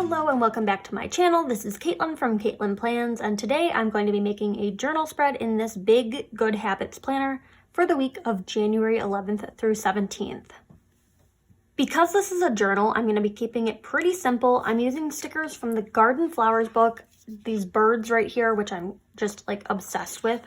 Hello and welcome back to my channel. This is Caitlin from Caitlin Plans, and today I'm going to be making a journal spread in this big Good Habits planner for the week of January 11th through 17th. Because this is a journal, I'm going to be keeping it pretty simple. I'm using stickers from the Garden Flowers book, these birds right here, which I'm just like obsessed with.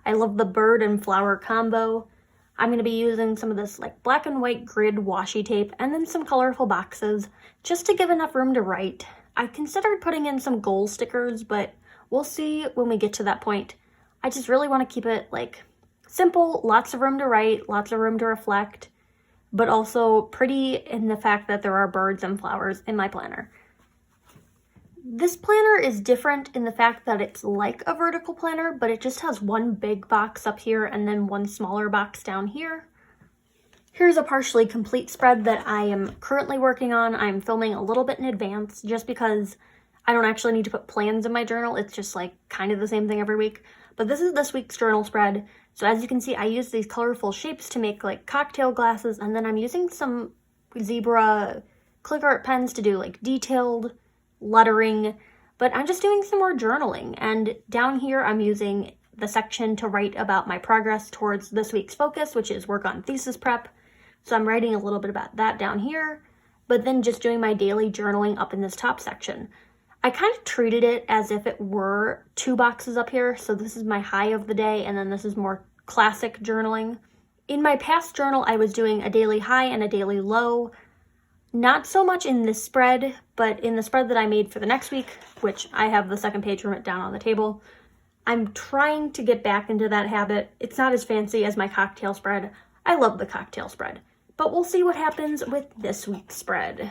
I love the bird and flower combo. I'm going to be using some of this like black and white grid washi tape and then some colorful boxes just to give enough room to write. I considered putting in some goal stickers, but we'll see when we get to that point. I just really want to keep it like simple, lots of room to write, lots of room to reflect, but also pretty in the fact that there are birds and flowers in my planner. This planner is different in the fact that it's like a vertical planner, but it just has one big box up here and then one smaller box down here. Here's a partially complete spread that I am currently working on. I'm filming a little bit in advance just because I don't actually need to put plans in my journal. It's just like kind of the same thing every week. But this is this week's journal spread. So as you can see, I use these colorful shapes to make like cocktail glasses, and then I'm using some zebra click art pens to do like detailed lettering, but I'm just doing some more journaling. And down here I'm using the section to write about my progress towards this week's focus, which is work on thesis prep. So I'm writing a little bit about that down here, but then just doing my daily journaling up in this top section. I kind of treated it as if it were two boxes up here. So this is my high of the day, and then this is more classic journaling. In my past journal, I was doing a daily high and a daily low. Not so much in this spread, but in the spread that I made for the next week, which I have the second page from it down on the table, I'm trying to get back into that habit. It's not as fancy as my cocktail spread. I love the cocktail spread, but we'll see what happens with this week's spread.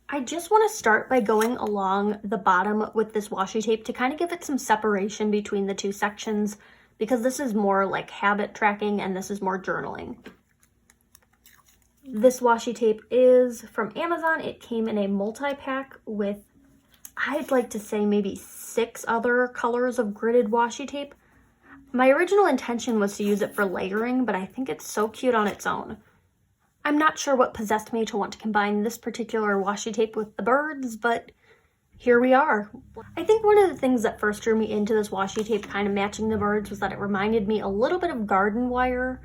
I just want to start by going along the bottom with this washi tape to kind of give it some separation between the two sections, because this is more like habit tracking and this is more journaling. This washi tape is from Amazon. It came in a multi-pack with, I'd like to say, maybe 6 other colors of gridded washi tape. My original intention was to use it for layering, but I think it's so cute on its own. I'm not sure what possessed me to want to combine this particular washi tape with the birds, but here we are. I think one of the things that first drew me into this washi tape kind of matching the birds was that it reminded me a little bit of garden wire.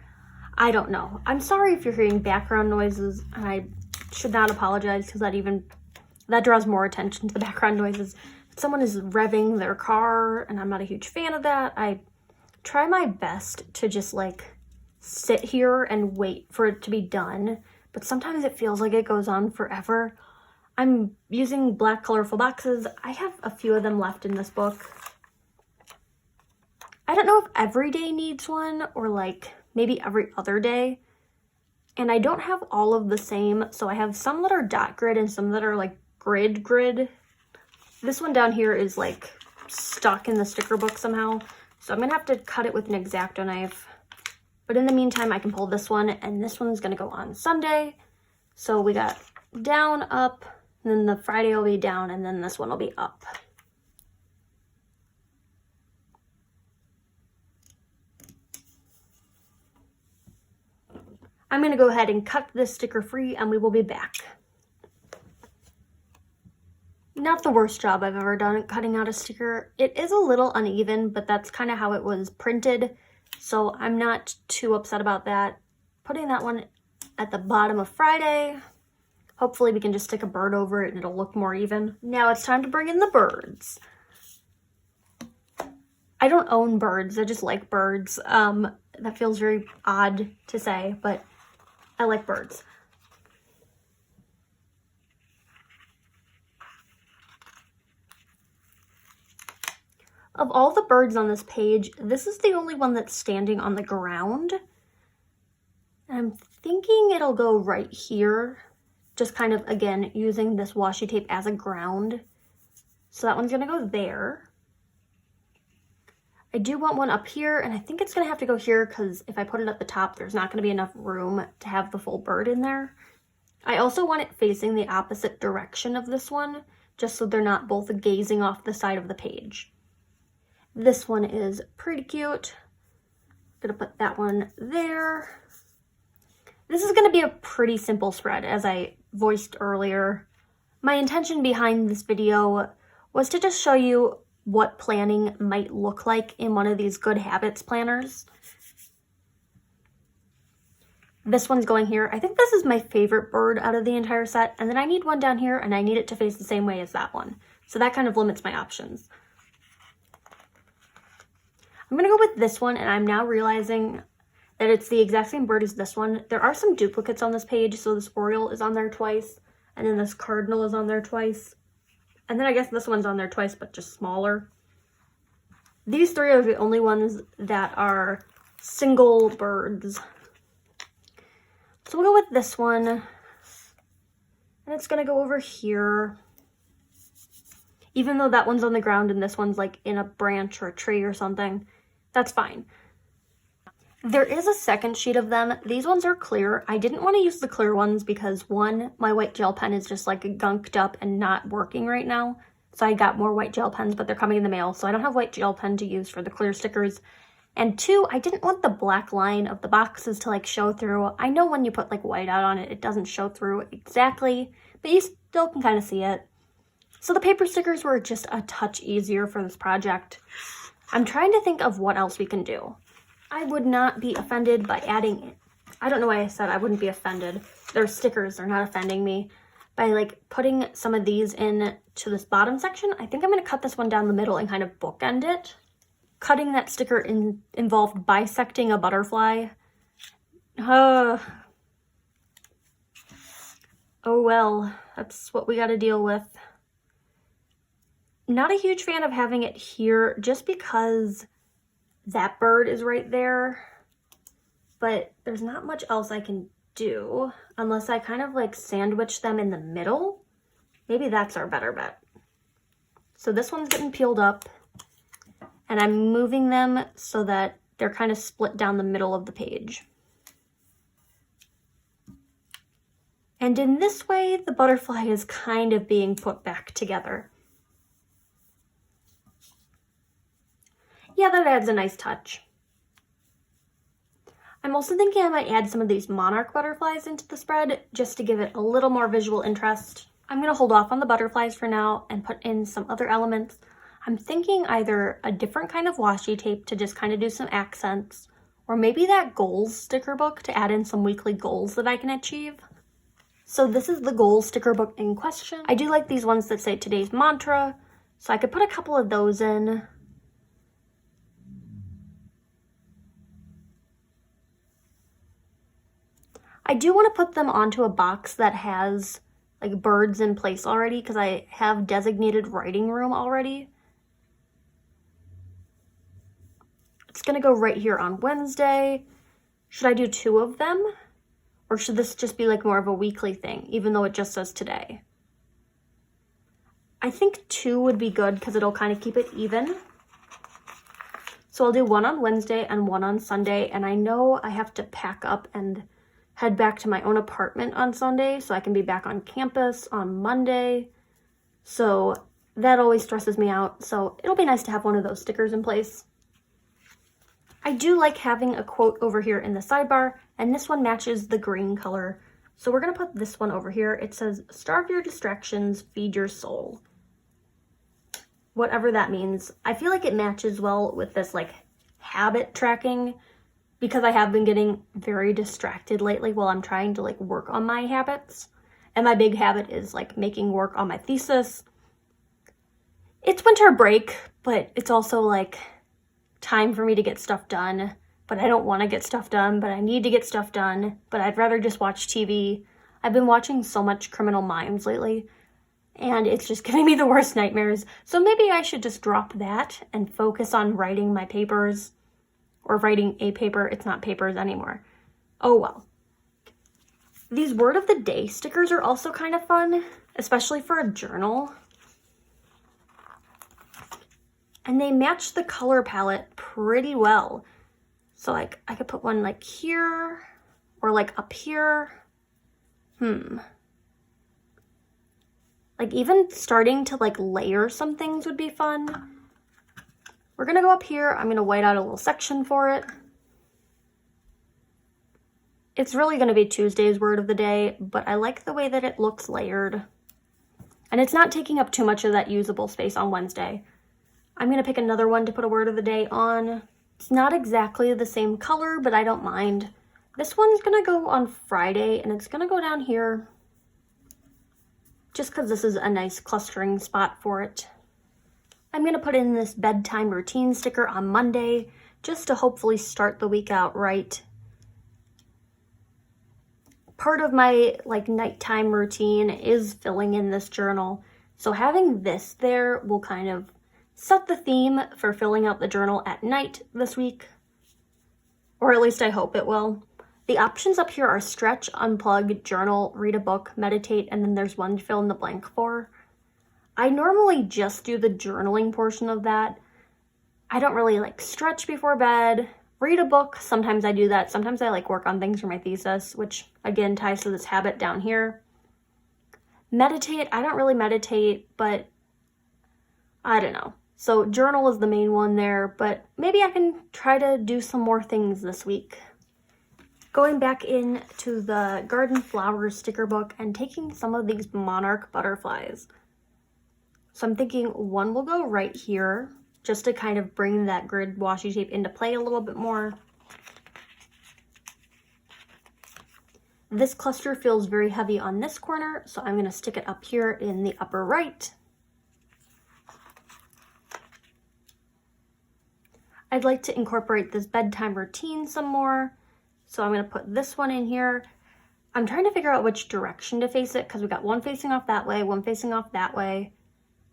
I don't know. I'm sorry if you're hearing background noises, and I should not apologize because that draws more attention to the background noises. If someone is revving their car, and I'm not a huge fan of that. I try my best to just like sit here and wait for it to be done, but sometimes it feels like it goes on forever. I'm using black colorful boxes. I have a few of them left in this book. I don't know if every day needs one or like maybe every other day. And I don't have all of the same, so I have some that are dot grid and some that are like grid. This one down here is like stuck in the sticker book somehow, so I'm gonna have to cut it with an X-Acto knife. But in the meantime, I can pull this one, and this one's gonna go on Sunday. So we got down, up, and then the Friday will be down, and then this one will be up. I'm going to go ahead and cut this sticker free, and we will be back. Not the worst job I've ever done at cutting out a sticker. It is a little uneven, but that's kind of how it was printed, so I'm not too upset about that. Putting that one at the bottom of Friday. Hopefully we can just stick a bird over it and it'll look more even. Now it's time to bring in the birds. I don't own birds, I just like birds. That feels very odd to say, but I like birds. Of all the birds on this page, this is the only one that's standing on the ground. I'm thinking it'll go right here, just kind of, again, using this washi tape as a ground. So that one's gonna go there. I do want one up here, and I think it's gonna have to go here because if I put it at the top, there's not gonna be enough room to have the full bird in there. I also want it facing the opposite direction of this one, just so they're not both gazing off the side of the page. This one is pretty cute. I'm gonna put that one there. This is gonna be a pretty simple spread, as I voiced earlier. My intention behind this video was to just show you what planning might look like in one of these Good Habits planners. This one's going here. I think this is my favorite bird out of the entire set, and then I need one down here, and I need it to face the same way as that one. So that kind of limits my options. I'm gonna go with this one, and I'm now realizing that it's the exact same bird as this one. There are some duplicates on this page, so this oriole is on there twice, and then this cardinal is on there twice, and then I guess this one's on there twice, but just smaller. These three are the only ones that are single birds. So we'll go with this one, and it's gonna go over here. Even though that one's on the ground and this one's like in a branch or a tree or something, that's fine. There is a second sheet of them. These ones are clear. I didn't want to use the clear ones because one, my white gel pen is just like gunked up and not working right now. So I got more white gel pens, but they're coming in the mail, so I don't have white gel pen to use for the clear stickers. And two, I didn't want the black line of the boxes to like show through. I know when you put like white out on it, it doesn't show through exactly, but you still can kind of see it. So the paper stickers were just a touch easier for this project. I'm trying to think of what else we can do. I would not be offended by adding, I don't know why I said I wouldn't be offended. They're stickers, they're not offending me. By like putting some of these in to this bottom section, I think I'm gonna cut this one down the middle and kind of bookend it. Cutting that sticker involved bisecting a butterfly. Oh well, that's what we gotta deal with. Not a huge fan of having it here just because that bird is right there, but there's not much else I can do unless I kind of like sandwich them in the middle. Maybe that's our better bet. So this one's getting peeled up, and I'm moving them so that they're kind of split down the middle of the page. And in this way, the butterfly is kind of being put back together. Yeah, that adds a nice touch. I'm also thinking I might add some of these monarch butterflies into the spread just to give it a little more visual interest. I'm gonna hold off on the butterflies for now and put in some other elements. I'm thinking either a different kind of washi tape to just kind of do some accents, or maybe that goals sticker book to add in some weekly goals that I can achieve. So this is the goals sticker book in question. I do like these ones that say today's mantra, so I could put a couple of those in. I do want to put them onto a box that has like birds in place already because I have designated writing room already. It's gonna go right here on Wednesday. Should I do 2 of them? Or should this just be like more of a weekly thing, even though it just says today? I think 2 would be good because it'll kind of keep it even. So I'll do 1 on Wednesday and 1 on Sunday, and I know I have to pack up and head back to my own apartment on Sunday so I can be back on campus on Monday. So that always stresses me out. So it'll be nice to have one of those stickers in place. I do like having a quote over here in the sidebar, and this one matches the green color. So we're gonna put this one over here. It says, starve your distractions, feed your soul. Whatever that means. I feel like it matches well with this like habit tracking because I have been getting very distracted lately while I'm trying to like work on my habits. And my big habit is like making work on my thesis. It's winter break, but it's also like time for me to get stuff done, but I don't want to get stuff done, but I need to get stuff done, but I'd rather just watch TV. I've been watching so much Criminal Minds lately, and it's just giving me the worst nightmares. So maybe I should just drop that and focus on writing my papers, or writing a paper. It's not papers anymore. Oh well. These word of the day stickers are also kind of fun, especially for a journal. And they match the color palette pretty well. So like I could put one like here or like up here. Like even starting to like layer some things would be fun. We're gonna go up here. I'm gonna white out a little section for it. It's really gonna be Tuesday's word of the day, but I like the way that it looks layered. And it's not taking up too much of that usable space on Wednesday. I'm going to pick another one to put a word of the day on. It's not exactly the same color, but I don't mind. This one's going to go on Friday, and it's going to go down here just because this is a nice clustering spot for it. I'm going to put in this bedtime routine sticker on Monday just to hopefully start the week out right. Part of my nighttime routine is filling in this journal, so having this there will kind of set the theme for filling out the journal at night this week, or at least I hope it will. The options up here are stretch, unplug, journal, read a book, meditate, and then there's one to fill in the blank for. I normally just do the journaling portion of that. I don't really stretch before bed. Read a book, sometimes I do that. Sometimes I work on things for my thesis, which again ties to this habit down here. Meditate, I don't really meditate, but I don't know. So journal is the main one there, but maybe I can try to do some more things this week. Going back into the garden flowers sticker book and taking some of these monarch butterflies. So I'm thinking one will go right here, just to kind of bring that grid washi tape into play a little bit more. This cluster feels very heavy on this corner, so I'm going to stick it up here in the upper right. I'd like to incorporate this bedtime routine some more, so I'm going to put this one in here. I'm trying to figure out which direction to face it because we got one facing off that way, one facing off that way.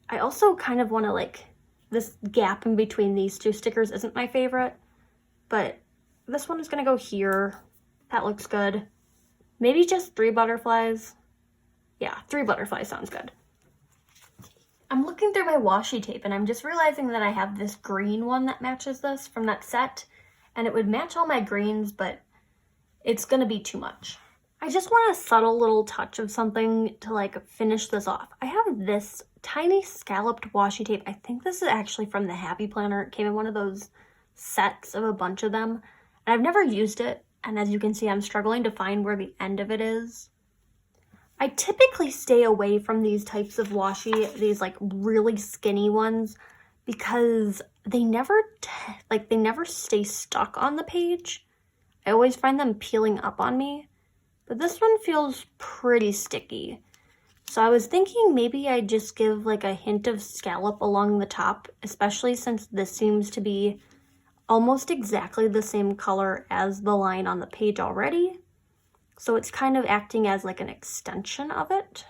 I also kind of want to this gap in between these two stickers isn't my favorite, but this one is going to go here. That looks good. Maybe just 3 butterflies. Yeah, 3 butterflies sounds good. I'm looking through my washi tape and I'm just realizing that I have this green one that matches this from that set, and it would match all my greens, but it's going to be too much. I just want a subtle little touch of something to finish this off. I have this tiny scalloped washi tape. I think this is actually from the Happy Planner. It came in one of those sets of a bunch of them, and I've never used it, and as you can see, I'm struggling to find where the end of it is. I typically stay away from these types of washi, these really skinny ones, because they never stay stuck on the page. I always find them peeling up on me, but this one feels pretty sticky. So I was thinking maybe I'd just give a hint of scallop along the top, especially since this seems to be almost exactly the same color as the line on the page already. So it's kind of acting as an extension of it.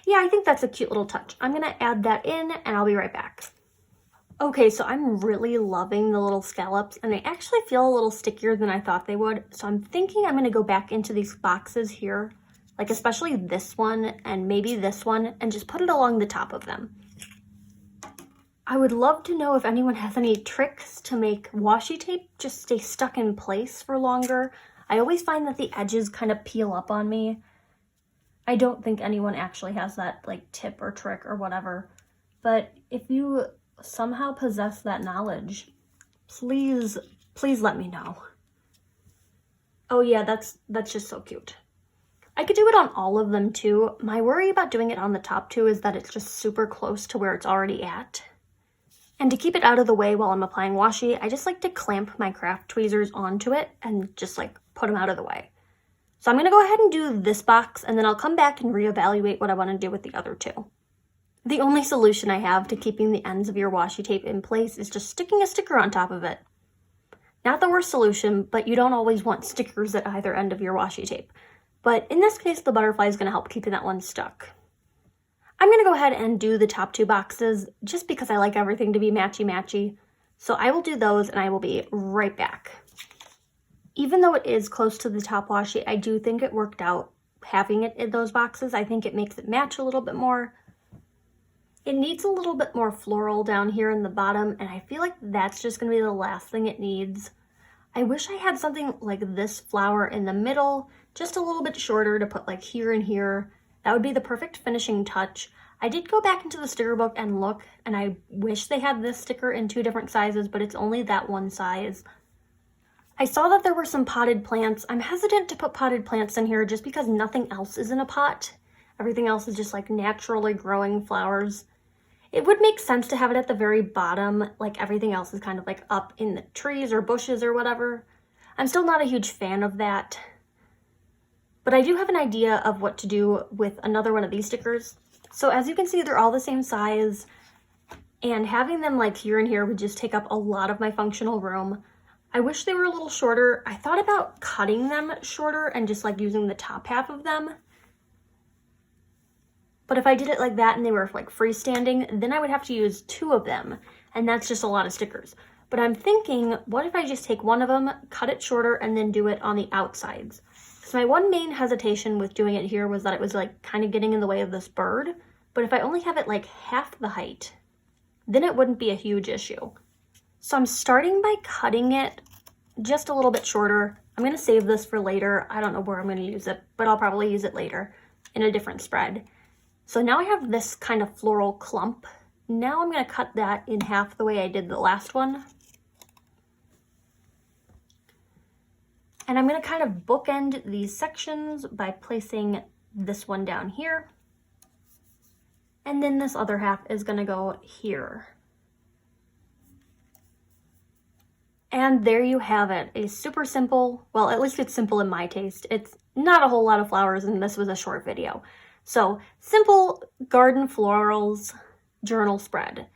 Yeah, I think that's a cute little touch. I'm going to add that in and I'll be right back. Okay, so I'm really loving the little scallops, and they actually feel a little stickier than I thought they would. So I'm thinking I'm going to go back into these boxes here, especially this one and maybe this one, and just put it along the top of them. I would love to know if anyone has any tricks to make washi tape just stay stuck in place for longer. I always find that the edges kind of peel up on me. I don't think anyone actually has that tip or trick or whatever, but if you somehow possess that knowledge, please let me know. Oh yeah, that's just so cute. I could do it on all of them too. My worry about doing it on the top two is that it's just super close to where it's already at. And to keep it out of the way while I'm applying washi, I just like to clamp my craft tweezers onto it and just put them out of the way. So I'm going to go ahead and do this box, and then I'll come back and reevaluate what I want to do with the other two. The only solution I have to keeping the ends of your washi tape in place is just sticking a sticker on top of it. Not the worst solution, but you don't always want stickers at either end of your washi tape. But in this case, the butterfly is going to help keeping that one stuck. I'm going to go ahead and do the top 2 boxes just because I like everything to be matchy-matchy. So I will do those and I will be right back. Even though it is close to the top washi, I do think it worked out having it in those boxes. I think it makes it match a little bit more. It needs a little bit more floral down here in the bottom, and I feel like that's just going to be the last thing it needs. I wish I had something like this flower in the middle, just a little bit shorter to put here and here. That would be the perfect finishing touch. I did go back into the sticker book and look, and I wish they had this sticker in 2 different sizes, but it's only that one size. I saw that there were some potted plants. I'm hesitant to put potted plants in here just because nothing else is in a pot. Everything else is just like naturally growing flowers. It would make sense to have it at the very bottom, like everything else is kind of like up in the trees or bushes or whatever. I'm still not a huge fan of that. But I do have an idea of what to do with another one of these stickers. So as you can see, they're all the same size, and having them like here and here would just take up a lot of my functional room. I wish they were a little shorter. I thought about cutting them shorter and just like using the top half of them. But if I did it like that and they were like freestanding, then I would have to use 2 of them, and that's just a lot of stickers. But I'm thinking, what if I just take one of them, cut it shorter, and then do it on the outsides? So my one main hesitation with doing it here was that it was like kind of getting in the way of this bird. But if I only have it like half the height, then it wouldn't be a huge issue. So I'm starting by cutting it just a little bit shorter. I'm going to save this for later. I don't know where I'm going to use it, but I'll probably use it later in a different spread. So now I have this kind of floral clump. Now I'm going to cut that in half the way I did the last one. And I'm going to kind of bookend these sections by placing this one down here. And then this other half is going to go here. And there you have it, a super simple, well, at least it's simple in my taste. It's not a whole lot of flowers, and this was a short video. So, simple garden florals journal spread.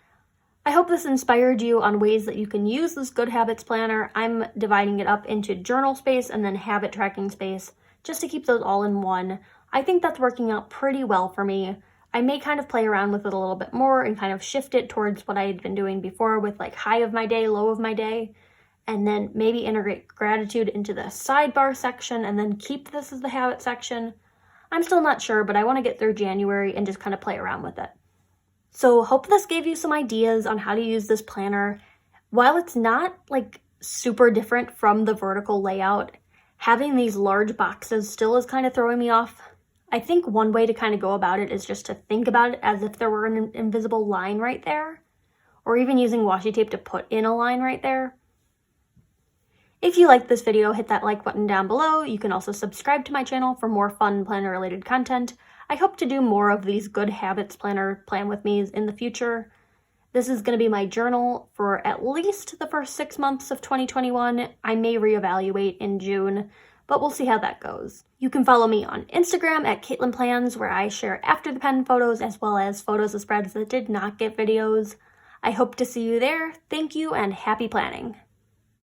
I hope this inspired you on ways that you can use this Good Habits planner. I'm dividing it up into journal space and then habit tracking space, just to keep those all in one. I think that's working out pretty well for me. I may kind of play around with it a little bit more and kind of shift it towards what I had been doing before with like high of my day, low of my day, and then maybe integrate gratitude into the sidebar section and then keep this as the habit section. I'm still not sure, but I want to get through January and just kind of play around with it. So hope this gave you some ideas on how to use this planner. While it's not like super different from the vertical layout, having these large boxes still is kind of throwing me off. I think one way to kind of go about it is just to think about it as if there were an invisible line right there, or even using washi tape to put in a line right there. If you liked this video, hit that like button down below. You can also subscribe to my channel for more fun planner related content. I hope to do more of these Good Habits planner plan with me's in the future. This is going to be my journal for at least the first 6 months of 2021. I may reevaluate in June, but we'll see how that goes. You can follow me on Instagram at Caitlin Plans, where I share after the pen photos as well as photos of spreads that did not get videos. I hope to see you there. Thank you and happy planning.